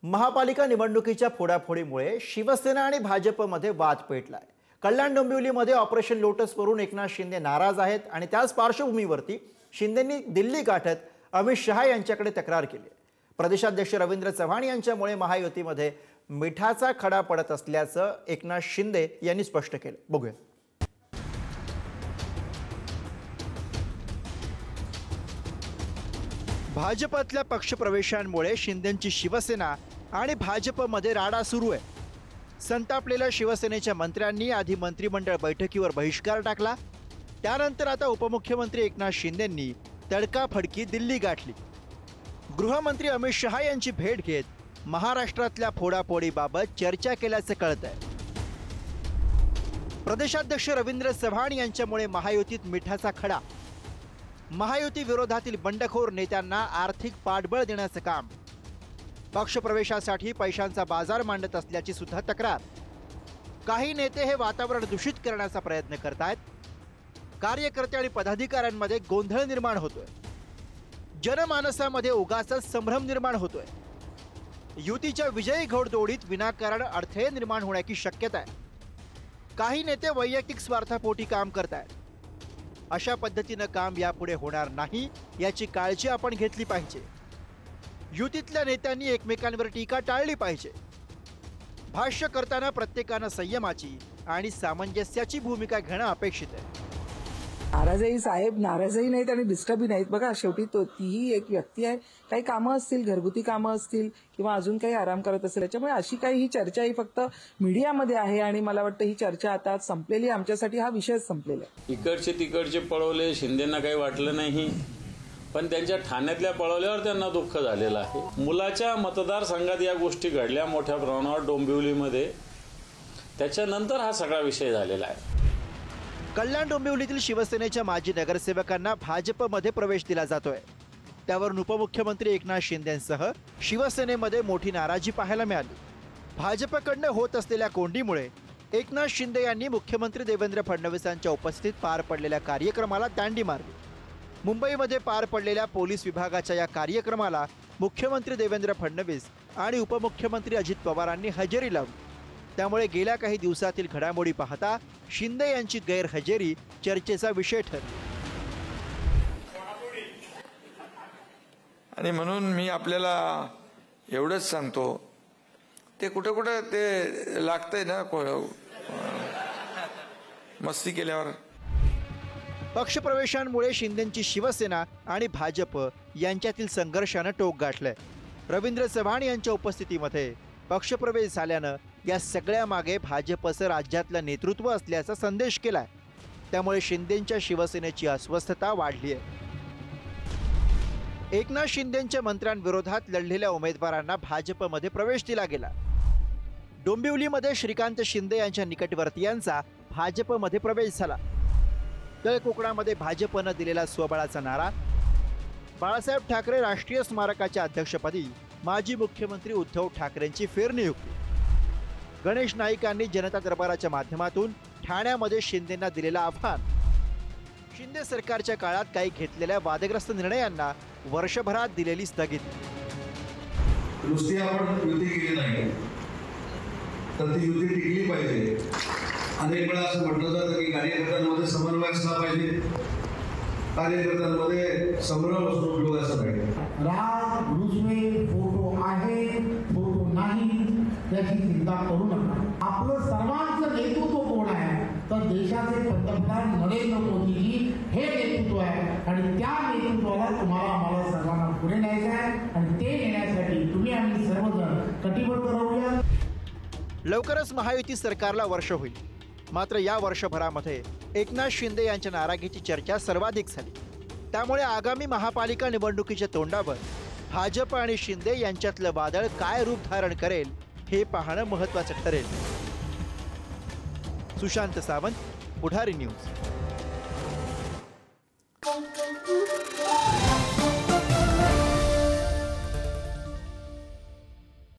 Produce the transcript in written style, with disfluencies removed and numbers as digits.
महापालिका निवडणुकीच्या फोडाफोडीमुळे शिवसेना आणि भाजपमध्ये वाद पेटलाय। कल्याण डोंबिवलीमध्ये ऑपरेशन लोटसवरून एकनाथ शिंदे नाराज आहेत आणि त्याच पार्श्वभूमीवरती शिंदेंनी दिल्ली गाठत अमित शहा यांच्याकडे तक्रार केली। प्रदेशाध्यक्ष रवींद्र चव्हाण यांच्यामुळे महायुतीमध्ये मिठाचा खडा पडत असल्याचं एकनाथ शिंदे यांनी स्पष्ट केलं। बघूया। भाजपतल्या पक्षप्रवेशांमुळे शिंदेंची शिवसेना आणि भाजपमध्ये राडा सुरू आहे। संतापलेल्या शिवसेनेच्या मंत्र्यांनी आधी मंत्रिमंडळ बैठकीवर बहिष्कार टाकला, त्यानंतर आता उपमुख्यमंत्री एकनाथ शिंदेंनी तडकाफडकी दिल्ली गाठली। गृहमंत्री अमित शहा यांची भेट घेत महाराष्ट्रातल्या फोडाफोडीबाबत चर्चा केल्याचं कळतंय। प्रदेशाध्यक्ष रवींद्र चव्हाण यांच्यामुळे महायुतीत मिठाचा खडा। महायुती विरोधातील बंडखोर नेत्यांना आर्थिक पाठबळ देण्याचं काम, पक्षप्रवेशासाठी पैशांचा बाजार मांडत असल्याची सुद्धा तक्रार। काही नेते हे वातावरण दूषित करण्याचा प्रयत्न करतायत। कार्यकर्ते आणि पदाधिकाऱ्यांमध्ये गोंधळ निर्माण होतोय। जनमानसामध्ये उगाचच संभ्रम निर्माण होतोय। युतीच्या विजयी घोडदौडीत विनाकारण अडथळे निर्माण होण्याची शक्यता आहे। काही नेते वैयक्तिक स्वार्थापोटी काम करतायत। अशा पद्धतीनं काम यापुढे होणार नाही याची काळजी आपण घेतली पाहिजे। युतीतल्या नेत्यांनी एकमेकांवर टीका टाळली पाहिजे। भाष्य करताना प्रत्येकानं संयमाची आणि सामंजस्याची भूमिका घेणं अपेक्षित आहे। नाराजही साहेब नाराजही नाहीत आणि डिस्टर्बही नाहीत। बघा, शेवटी तीही एक व्यक्ती आहे। काही कामं असतील, घरगुती कामं असतील किंवा अजून काही आराम करत असेल, त्याच्यामुळे अशी काही ही चर्चा ही फक्त मीडियामध्ये आहे आणि मला वाटतं ही चर्चा आता संपलेली, आमच्यासाठी हा विषयच संपलेला आहे। इकडचे तिकडचे पळवले, शिंदेंना काही वाटलं नाही, पण त्यांच्या ठाण्यातल्या पळवल्यावर त्यांना दुःख झालेलं आहे। मुलाच्या मतदारसंघात या गोष्टी घडल्या मोठ्या प्रमाणावर डोंबिवलीमध्ये, त्याच्यानंतर हा सगळा विषय झालेला आहे। कल्याण डोंबिवलीतील शिवसेनेच्या माजी नगरसेवकांना भाजपमध्ये प्रवेश दिला जातोय। त्यावरून उपमुख्यमंत्री एकनाथ शिंदेंसह शिवसेनेमध्ये मोठी नाराजी पाहायला मिळाली। भाजपकडनं होत असलेल्या कोंडीमुळे एकनाथ शिंदे यांनी मुख्यमंत्री देवेंद्र फडणवीसांच्या उपस्थितीत पार पडलेल्या कार्यक्रमाला दांडी मारली। मुंबईमध्ये पार पडलेल्या पोलीस विभागाच्या या कार्यक्रमाला मुख्यमंत्री देवेंद्र फडणवीस आणि उपमुख्यमंत्री अजित पवारांनी हजेरी लावली। त्यामुळे गेल्या काही दिवसातील घडामोडी पाहता शिंदे यांची गैरहजेरी चर्चेचा विषय ठरली। आणि म्हणून मी आपल्याला एवढंच सांगतो, ते कुठे कुठे ते लागतंय ना मस्ती केल्यावर। पक्षप्रवेशांमुळे शिंदेंची शिवसेना आणि भाजप यांच्यातील संघर्षानं टोक गाठलंय। रवींद्र चव्हाण यांच्या उपस्थितीमध्ये पक्षप्रवेश झाल्यानं या सगळ्या मागे भाजपचं राज्यातलं नेतृत्व असल्याचा संदेश केलाय। त्यामुळे शिंदेंच्या शिवसेनेची अस्वस्थता वाढली आहे। एकनाथ शिंदेंच्या मंत्र्यांविरोधात लढलेल्या उमेदवारांना भाजपमध्ये प्रवेश दिला गेला। डोंबिवलीमध्ये श्रीकांत शिंदे यांच्या निकटवर्तीयांचा भाजपमध्ये प्रवेश झाला। तळ कोकणामध्ये भाजपनं दिलेला स्वबळाचा नारा, बाळासाहेब ठाकरे राष्ट्रीय स्मारकाच्या अध्यक्षपदी माजी मुख्यमंत्री उद्धव ठाकरेंची फेरनियुक्ती। गणेश नाईकांनी जनता दरबाराच्या माध्यमातून ठाण्यामध्ये शिंदेंना दिलेलं आव्हान। शिंदे सरकारच्या काळात काही घेतलेल्या वादग्रस्त निर्णयांना वर्षभरात दिलेली स्थगिती। नुसती आपण युती केली नाही तर ती युती टिकली पाहिजे। अनेक वेळा असं म्हटलं जातं की कार्यकर्त्यांमध्ये समन्वय असला पाहिजे, कार्यकर्त्यांमध्ये संभ्रम असणं उपयोगाचं नाही। राग रुजवे फोटो आहे फोटो नाही याची चिंता करू नका। आपलं सर्वांचं नेतृत्व कोण आहे तर देशाचे पंतप्रधान नरेंद्र मोदीजी हे नेतृत्व आहे आणि त्या नेतृत्वाला तुम्हाला आम्हाला सर्वांना पुढे न्यायचं आहे आणि ते नेण्यासाठी तुम्ही आम्ही सर्वजण कटिबद्ध राहूया। लवकरच महायुती सरकारला वर्ष होईल, मात्र या वर्षभरामध्ये एकनाथ शिंदे यांच्या नाराजीची चर्चा सर्वाधिक झाली। त्यामुळे आगामी महापालिका निवडणुकीच्या तोंडावर भाजप आणि शिंदे यांच्यातलं वादळ काय रूप धारण करेल हे पाहणं महत्त्वाचं ठरेल। सुशांत सावंत, पुढारी न्यूज।